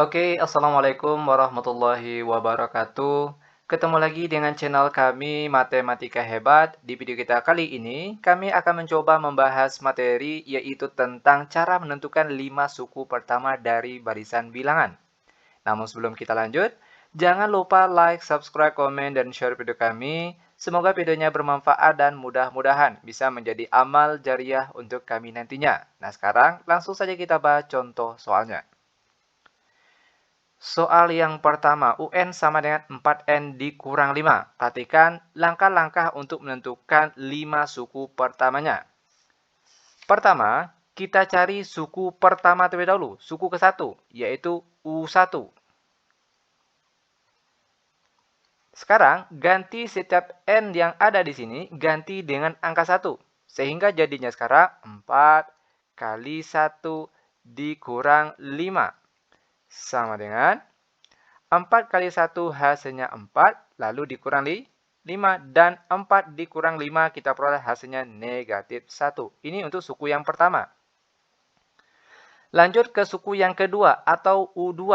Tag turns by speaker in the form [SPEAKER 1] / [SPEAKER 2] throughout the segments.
[SPEAKER 1] Oke, Assalamualaikum warahmatullahi wabarakatuh. Ketemu lagi dengan channel kami Matematika Hebat. Di video kita kali ini, kami akan mencoba membahas materi yaitu tentang cara menentukan 5 suku pertama dari barisan bilangan. Namun sebelum kita lanjut, jangan lupa like, subscribe, komen, dan share video kami. Semoga videonya bermanfaat dan mudah-mudahan bisa menjadi amal jariah untuk kami nantinya. Nah sekarang langsung saja kita bahas contoh soalnya. Soal yang pertama, UN sama dengan 4N dikurang 5. Perhatikan langkah-langkah untuk menentukan 5 suku pertamanya. Pertama, kita cari suku pertama terlebih dahulu, suku ke-1, yaitu U1. Sekarang, ganti setiap N yang ada di sini, ganti dengan angka 1. Sehingga jadinya sekarang 4 kali 1 dikurang 5. Sama dengan 4 kali 1 hasilnya 4, lalu dikurang 5. Dan 4 dikurang 5 kita peroleh hasilnya negatif 1. Ini untuk suku yang pertama. Lanjut ke suku yang kedua atau U2.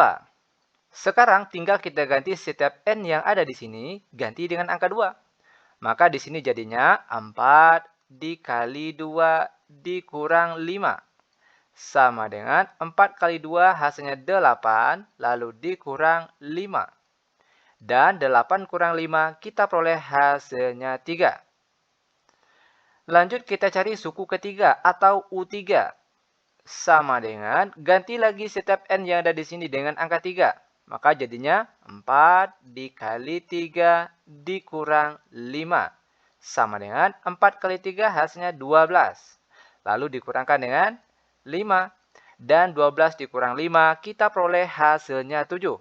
[SPEAKER 1] Sekarang tinggal kita ganti setiap N yang ada di sini, ganti dengan angka 2. Maka di sini jadinya 4 dikali 2 dikurang 5. Sama dengan 4 kali 2 hasilnya 8, lalu dikurang 5. Dan 8 kurang 5 kita peroleh hasilnya 3. Lanjut kita cari suku ketiga atau U3. Sama dengan ganti lagi setiap N yang ada di sini dengan angka 3. Maka jadinya 4 dikali 3 dikurang 5. Sama dengan 4 kali 3 hasilnya 12. Lalu dikurangkan dengan 5. Dan 12 dikurang 5 kita peroleh hasilnya 7.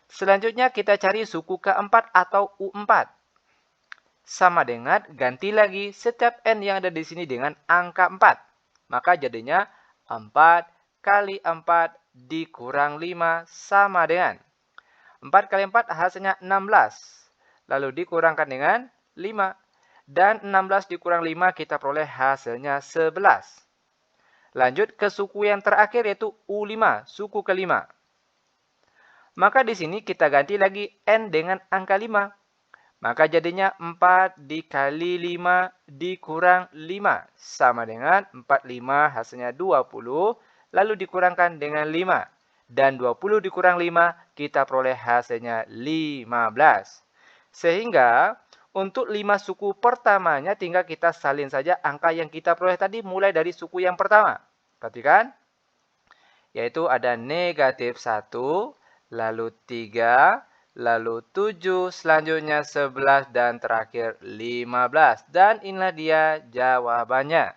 [SPEAKER 1] Selanjutnya kita cari suku keempat atau U4. Sama dengan ganti lagi setiap N yang ada di sini dengan angka 4. Maka jadinya 4 kali 4 dikurang 5 sama dengan 4 kali 4 hasilnya 16. Lalu dikurangkan dengan 5. Dan 16 dikurang 5 kita peroleh hasilnya 11. Lanjut ke suku yang terakhir yaitu U5, suku kelima. Maka di sini kita ganti lagi N dengan angka 5. Maka jadinya 4 dikali 5 dikurang 5. Sama dengan 45 hasilnya 20. Lalu dikurangkan dengan 5. Dan 20 dikurang 5 kita peroleh hasilnya 15. Sehingga untuk 5 suku pertamanya tinggal kita salin saja angka yang kita peroleh tadi mulai dari suku yang pertama. Perhatikan. Yaitu ada negatif 1, lalu 3, lalu 7, selanjutnya 11, dan terakhir 15. Dan inilah dia jawabannya.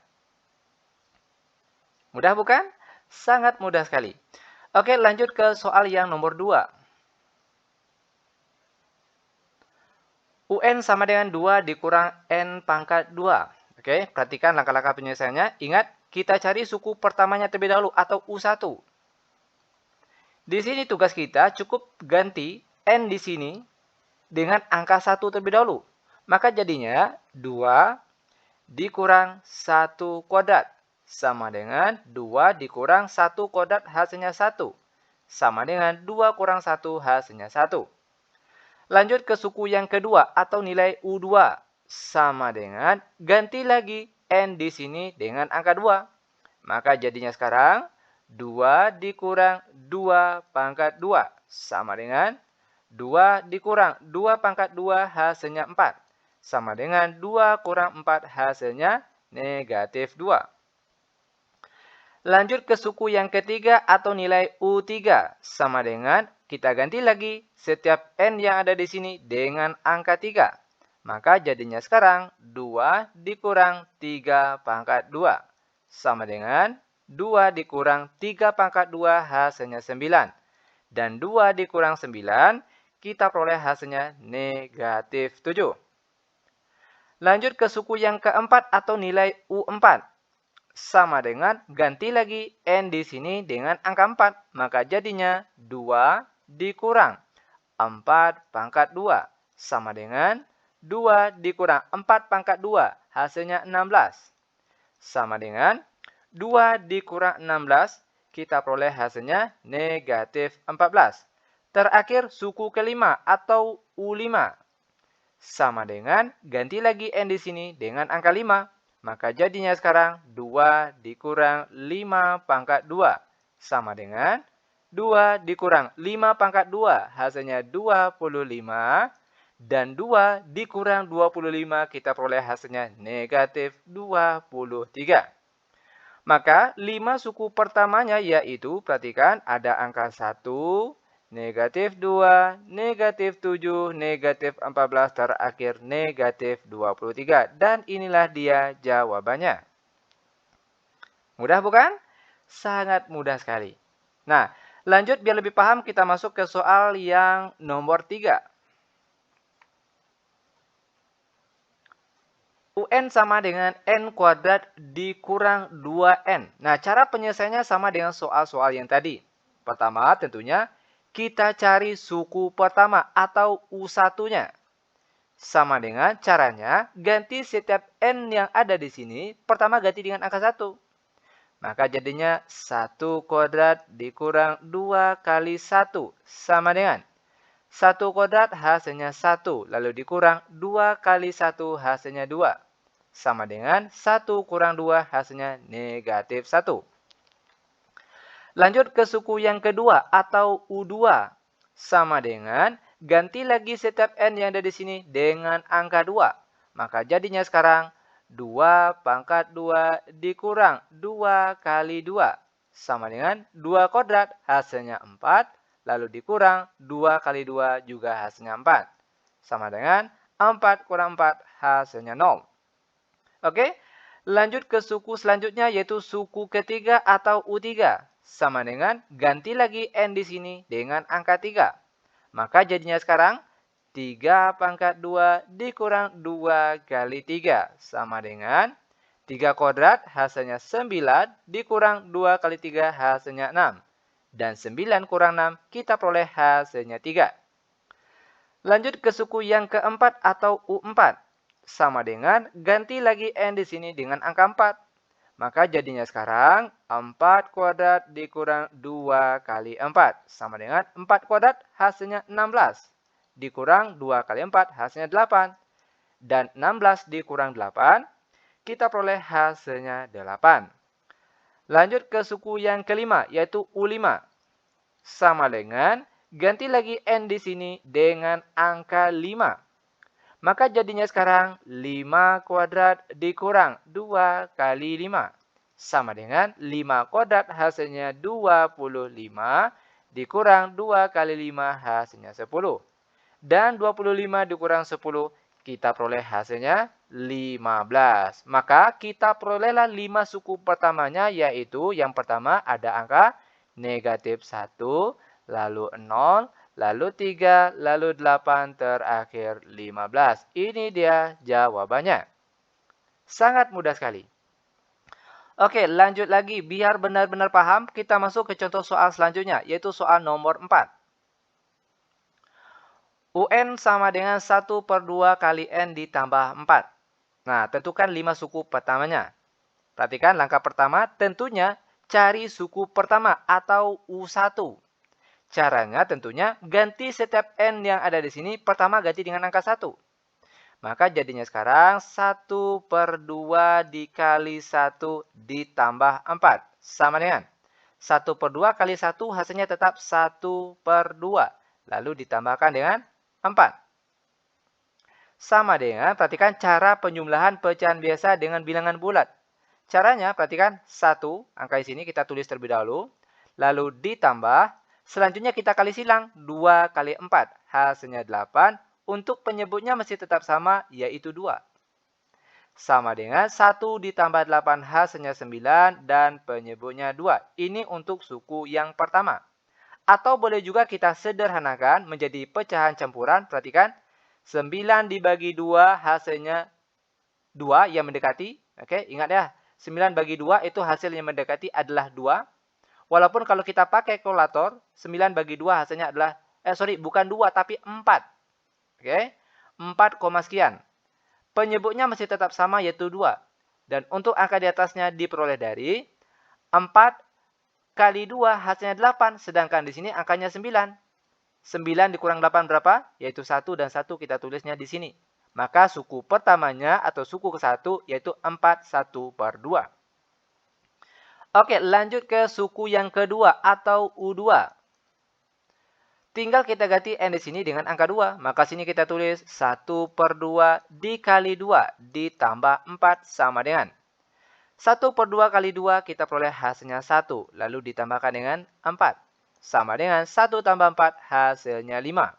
[SPEAKER 1] Mudah bukan? Sangat mudah sekali. Oke, lanjut ke soal yang nomor 2. UN sama dengan 2 dikurang N pangkat 2. Oke, perhatikan langkah-langkah penyelesaiannya. Ingat, kita cari suku pertamanya terlebih dahulu atau U1. Di sini tugas kita cukup ganti N di sini dengan angka 1 terlebih dahulu. Maka jadinya 2 dikurang 1 kuadrat. Sama dengan 2 dikurang 1 kuadrat hasilnya 1. Sama dengan 2 kurang 1 hasilnya 1. Lanjut ke suku yang kedua atau nilai U2. Sama dengan ganti lagi N di sini dengan angka 2. Maka jadinya sekarang 2 dikurang 2 pangkat 2. Sama dengan 2 dikurang 2 pangkat 2 hasilnya 4. Sama dengan 2 kurang 4 hasilnya negatif 2. Lanjut ke suku yang ketiga atau nilai U3. Sama dengan kita ganti lagi setiap N yang ada di sini dengan angka 3. Maka jadinya sekarang 2 dikurang 3 pangkat 2. Sama dengan 2 dikurang 3 pangkat 2 hasilnya 9. Dan 2 dikurang 9 kita peroleh hasilnya negatif 7. Lanjut ke suku yang keempat atau nilai U4. Sama dengan ganti lagi N di sini dengan angka 4. Maka jadinya 2 dikurang 4 pangkat 2. Sama dengan 2 dikurang 4 pangkat 2. Hasilnya 16. Sama dengan 2 dikurang 16 kita peroleh hasilnya negatif 14. Terakhir, suku kelima atau U5. Sama dengan, ganti lagi N di sini dengan angka 5. Maka jadinya sekarang 2 dikurang 5 pangkat 2. Sama dengan 2 dikurang 5 pangkat 2. Hasilnya 25. Dan 2 dikurang 25 kita peroleh hasilnya negatif 23. Maka 5 suku pertamanya yaitu, perhatikan ada angka 1, negatif 2, negatif 7, negatif 14, terakhir negatif 23. Dan inilah dia jawabannya. Mudah bukan? Sangat mudah sekali. Nah, lanjut biar lebih paham kita masuk ke soal yang nomor 3. UN sama dengan N kuadrat dikurang 2N. Nah, cara penyelesaiannya sama dengan soal-soal yang tadi. Pertama, tentunya kita cari suku pertama atau U1-nya. Sama dengan caranya, ganti setiap N yang ada di sini, pertama ganti dengan angka 1. Maka jadinya 1 kuadrat dikurang 2 kali 1 sama dengan 1 kuadrat hasilnya 1, lalu dikurang 2 kali 1 hasilnya 2. Sama dengan 1 kurang 2 hasilnya negatif 1. Lanjut ke suku yang kedua atau U2. Sama dengan ganti lagi setiap N yang ada di sini dengan angka 2. Maka jadinya sekarang 2 pangkat 2 dikurang 2 kali 2. Sama dengan 2 kuadrat hasilnya 4. Lalu dikurang 2 kali 2 juga hasilnya 4. Sama dengan 4 kurang 4 hasilnya 0. Oke, lanjut ke suku selanjutnya yaitu suku ketiga atau U3. Sama dengan ganti lagi N di sini dengan angka 3. Maka jadinya sekarang 3 pangkat 2 dikurang 2 kali 3. Sama dengan 3 kuadrat hasilnya 9 dikurang 2 kali 3 hasilnya 6. Dan 9 kurang 6 kita peroleh hasilnya 3. Lanjut ke suku yang keempat atau U4. Sama dengan ganti lagi N di sini dengan angka 4. Maka jadinya sekarang 4 kuadrat dikurang 2 kali 4. Sama dengan 4 kuadrat hasilnya 16. Dikurang 2 kali 4 hasilnya 8. Dan 16 dikurang 8 kita peroleh hasilnya 8. Lanjut ke suku yang kelima yaitu U5. Sama dengan ganti lagi N di sini dengan angka 5. Maka jadinya sekarang 5 kuadrat dikurang 2 kali 5. Sama dengan 5 kuadrat hasilnya 25 dikurang 2 kali 5 hasilnya 10. Dan 25 dikurang 10 kita peroleh hasilnya 15. Maka kita perolehlah 5 suku pertamanya yaitu yang pertama ada angka negatif 1, lalu 0, lalu 3, lalu 8, terakhir 15. Ini dia jawabannya. Sangat mudah sekali. Oke, lanjut lagi. Biar benar-benar paham, kita masuk ke contoh soal selanjutnya, yaitu soal nomor 4. UN sama dengan 1 per 2 kali N ditambah 4. Nah, tentukan 5 suku pertamanya. Perhatikan langkah pertama, tentunya cari suku pertama atau U1. Caranya tentunya ganti setiap N yang ada di sini, pertama ganti dengan angka 1. Maka jadinya sekarang 1 per 2 dikali 1 ditambah 4. Sama dengan 1 per 2 kali 1 hasilnya tetap 1 per 2. Lalu ditambahkan dengan 4. Sama dengan, perhatikan cara penjumlahan pecahan biasa dengan bilangan bulat. Caranya, perhatikan 1, angka di sini kita tulis terlebih dahulu. Lalu ditambah. Selanjutnya kita kali silang 2 kali 4 hasilnya 8. Untuk penyebutnya masih tetap sama yaitu 2. Sama dengan 1 ditambah 8 hasilnya 9 dan penyebutnya 2. Ini untuk suku yang pertama. Atau boleh juga kita sederhanakan menjadi pecahan campuran. Perhatikan 9 dibagi 2 hasilnya 2 yang mendekati. Oke, ingat ya. 9 bagi 2 itu hasil yang mendekati adalah 2. Walaupun kalau kita pakai kalkulator, 9 bagi 2 hasilnya adalah, bukan 2, tapi 4. Oke, 4, sekian. Penyebutnya masih tetap sama, yaitu 2. Dan untuk angka di atasnya diperoleh dari 4 kali 2 hasilnya 8, sedangkan di sini angkanya 9. 9 dikurang 8 berapa? Yaitu 1 dan 1 kita tulisnya di sini. Maka suku pertamanya atau suku ke-1 yaitu 4 1/2. Oke, lanjut ke suku yang kedua atau U2. Tinggal kita ganti N di sini dengan angka 2. Maka sini kita tulis 1/2 dikali 2 ditambah 4 sama dengan 1/2 kali 2 kita peroleh hasilnya 1. Lalu ditambahkan dengan 4. Sama dengan 1 tambah 4 hasilnya 5.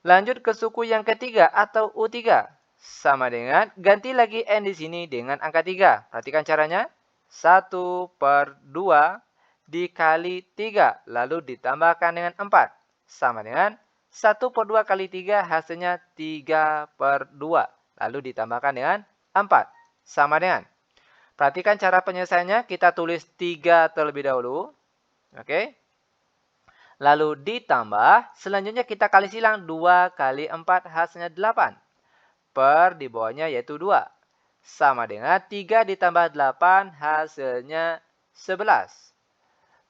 [SPEAKER 1] Lanjut ke suku yang ketiga atau U3. Sama dengan ganti lagi N di sini dengan angka 3. Perhatikan caranya. 1/2 dikali 3. Lalu ditambahkan dengan 4. Sama dengan 1/2 kali 3 hasilnya 3/2. Lalu ditambahkan dengan 4. Sama dengan. Perhatikan cara penyelesaiannya. Kita tulis 3 terlebih dahulu. Oke. Lalu ditambah. Selanjutnya kita kali silang. 2 kali 4 hasilnya 8. Per di bawahnya yaitu 2. Sama dengan 3 ditambah 8 hasilnya 11.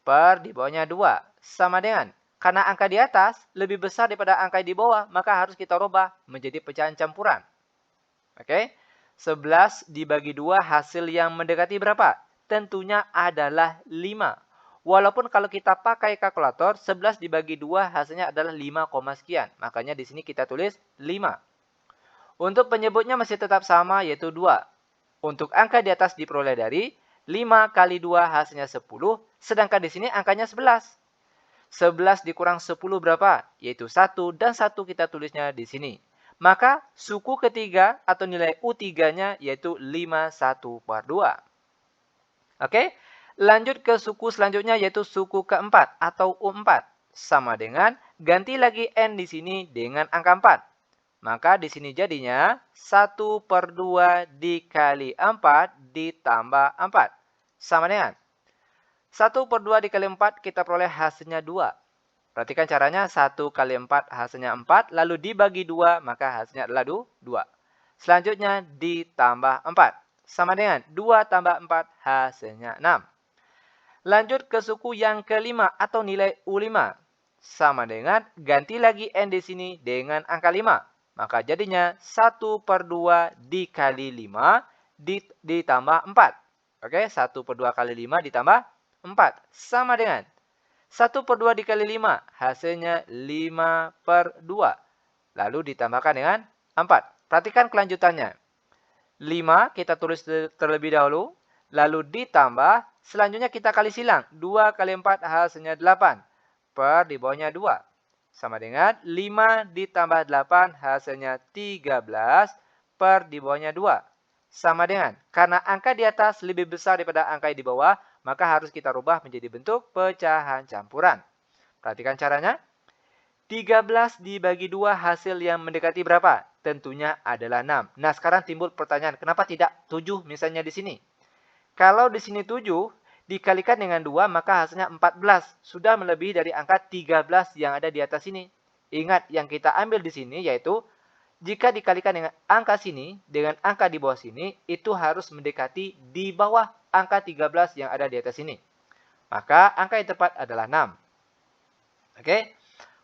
[SPEAKER 1] Per di bawahnya 2. Sama dengan. Karena angka di atas lebih besar daripada angka di bawah. Maka harus kita rubah menjadi pecahan campuran. Oke. 11 dibagi 2 hasil yang mendekati berapa? Tentunya adalah 5. Walaupun kalau kita pakai kalkulator, 11 dibagi 2 hasilnya adalah 5, sekian. Makanya di sini kita tulis 5. Untuk penyebutnya masih tetap sama yaitu 2. Untuk angka di atas diperoleh dari 5 kali 2 hasilnya 10. Sedangkan di sini angkanya 11. 11 dikurang 10 berapa? Yaitu 1 dan 1 kita tulisnya di sini. Maka suku ketiga atau nilai U3-nya yaitu 5 1/2. Oke. Lanjut ke suku selanjutnya yaitu suku keempat atau U4. Sama dengan ganti lagi N di sini dengan angka 4. Maka di sini jadinya 1/2 dikali 4 ditambah 4. Sama dengan 1/2 dikali 4 kita peroleh hasilnya 2. Perhatikan caranya 1 kali 4 hasilnya 4. Lalu dibagi 2 maka hasilnya adalah 2. Selanjutnya ditambah 4. Sama dengan 2 tambah 4 hasilnya 6. Lanjut ke suku yang kelima atau nilai U5. Sama dengan ganti lagi N di sini dengan angka 5. Maka jadinya 1/2 dikali 5 ditambah 4. Oke, 1/2 kali 5 ditambah 4. Sama dengan 1/2 dikali 5. Hasilnya 5/2. Lalu ditambahkan dengan 4. Perhatikan kelanjutannya. 5 kita tulis terlebih dahulu. Lalu ditambah. Selanjutnya kita kali silang. 2 kali 4 hasilnya 8. Per di bawahnya 2. Sama dengan 5 ditambah 8 hasilnya 13. Per di bawahnya 2. Sama dengan. Karena angka di atas lebih besar daripada angka di bawah. Maka harus kita rubah menjadi bentuk pecahan campuran. Perhatikan caranya. 13 dibagi 2 hasil yang mendekati berapa? Tentunya adalah 6. Nah sekarang timbul pertanyaan. Kenapa tidak 7 misalnya di sini? Kalau di sini 7 dikalikan dengan 2 maka hasilnya 14. Sudah melebihi dari angka 13 yang ada di atas sini. Ingat yang kita ambil di sini yaitu jika dikalikan dengan angka sini dengan angka di bawah sini itu harus mendekati di bawah angka 13 yang ada di atas sini. Maka angka yang tepat adalah 6. Oke.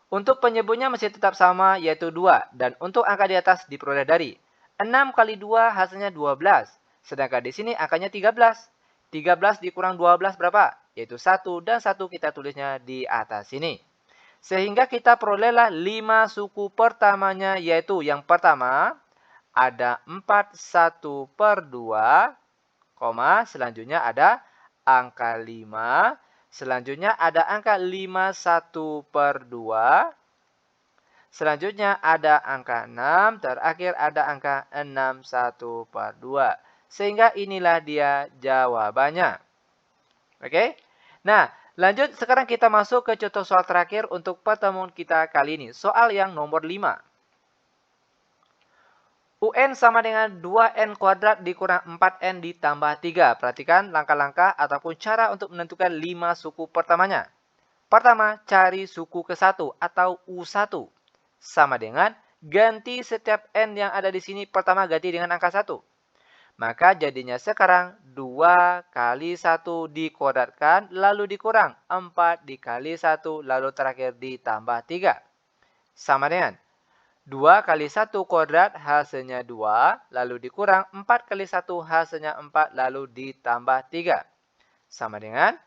[SPEAKER 1] Untuk penyebutnya masih tetap sama yaitu 2. Dan untuk angka di atas diperoleh dari 6 kali 2 hasilnya 12. Sedangkan di sini angkanya 13. 13 dikurang 12 berapa? Yaitu 1 dan 1 kita tulisnya di atas sini. Sehingga kita perolehlah 5 suku pertamanya yaitu yang pertama ada 4 1/2, selanjutnya ada angka 5. Selanjutnya ada angka 5 1/2. Selanjutnya ada angka 6. Terakhir ada angka 6 1/2. Sehingga inilah dia jawabannya. Oke. Nah, lanjut sekarang kita masuk ke contoh soal terakhir untuk pertemuan kita kali ini. Soal yang nomor 5. UN sama dengan 2N kuadrat dikurang 4N ditambah 3. Perhatikan langkah-langkah ataupun cara untuk menentukan 5 suku pertamanya. Pertama, cari suku ke-1 atau U1. Sama dengan ganti setiap N yang ada di sini pertama ganti dengan angka 1. Maka jadinya sekarang 2 kali 1 dikuadratkan lalu dikurang 4 dikali 1 lalu terakhir ditambah 3. Sama dengan 2 kali 1 kuadrat hasilnya 2 lalu dikurang 4 kali 1 hasilnya 4 lalu ditambah 3. Sama dengan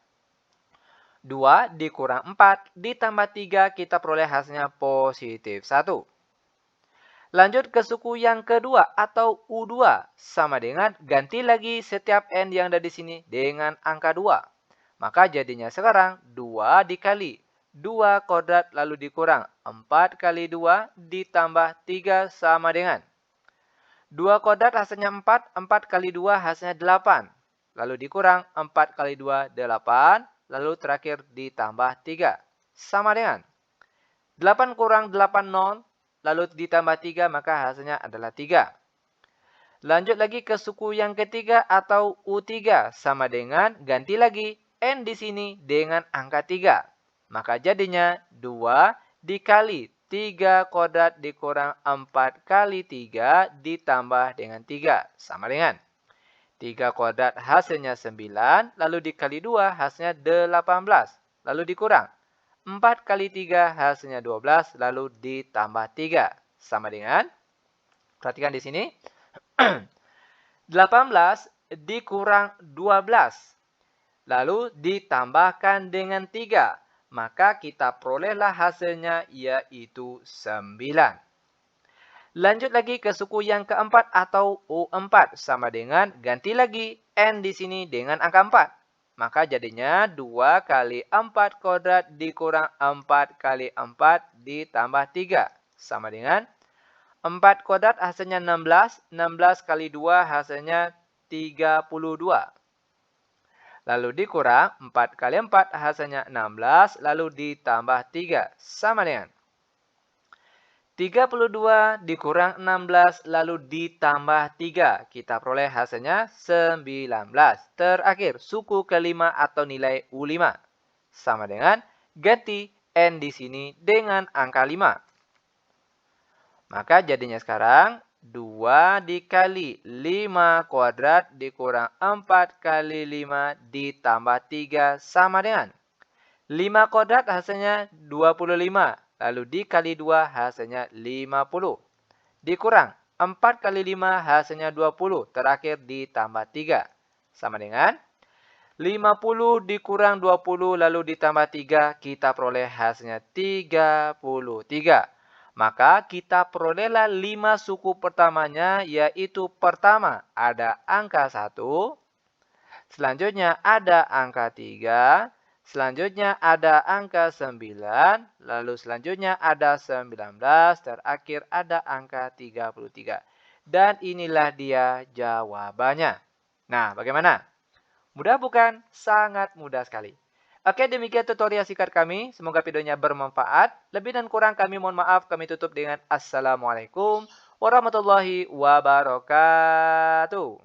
[SPEAKER 1] 2 dikurang 4 ditambah 3 kita peroleh hasilnya positif 1. Lanjut ke suku yang kedua atau U2. Sama dengan ganti lagi setiap N yang ada di sini dengan angka 2. Maka jadinya sekarang 2 dikali 2 kuadrat lalu dikurang 4 kali 2 ditambah 3 sama dengan 2 kuadrat hasilnya 4, 4 kali 2 hasilnya 8. Lalu dikurang 4 kali 2, 8. Lalu terakhir ditambah 3. Sama dengan 8 kurang 8, 0. Lalu ditambah 3, maka hasilnya adalah 3. Lanjut lagi ke suku yang ketiga atau U3. Sama dengan ganti lagi N di sini dengan angka 3. Maka jadinya 2 dikali 3 kuadrat dikurang 4 kali 3 ditambah dengan 3. Sama dengan 3 kuadrat hasilnya 9, lalu dikali 2 hasilnya 18. Lalu dikurang 4 kali 3 hasilnya 12, lalu ditambah 3. Sama dengan, perhatikan di sini, 18 dikurang 12. Lalu ditambahkan dengan 3. Maka kita perolehlah hasilnya yaitu 9. Lanjut lagi ke suku yang keempat atau U4. Sama dengan ganti lagi N di sini dengan angka 4. Maka jadinya 2 kali 4 kuadrat dikurang 4 kali 4 ditambah 3. Sama dengan 4 kuadrat hasilnya 16. 16 kali 2 hasilnya 32. Lalu dikurang 4 kali 4 hasilnya 16. Lalu ditambah 3. Sama dengan 32 dikurang 16 lalu ditambah 3. Kita peroleh hasilnya 19. Terakhir, suku kelima atau nilai U5. Sama dengan ganti N di sini dengan angka 5. Maka jadinya sekarang 2 dikali 5 kuadrat dikurang 4 kali 5 ditambah 3 sama dengan 5 kuadrat hasilnya 25. Lalu dikali 2 hasilnya 50. Dikurang 4 kali 5 hasilnya 20. Terakhir ditambah 3. Sama dengan 50 dikurang 20 lalu ditambah 3. Kita peroleh hasilnya 33. Maka kita perolehlah 5 suku pertamanya yaitu pertama ada angka 1. Selanjutnya ada angka 3. Selanjutnya ada angka 9, lalu selanjutnya ada 19, terakhir ada angka 33. Dan inilah dia jawabannya. Nah, bagaimana? Mudah bukan? Sangat mudah sekali. Oke, demikian tutorial singkat kami. Semoga videonya bermanfaat. Lebih dan kurang kami mohon maaf. Kami tutup dengan Assalamualaikum warahmatullahi wabarakatuh.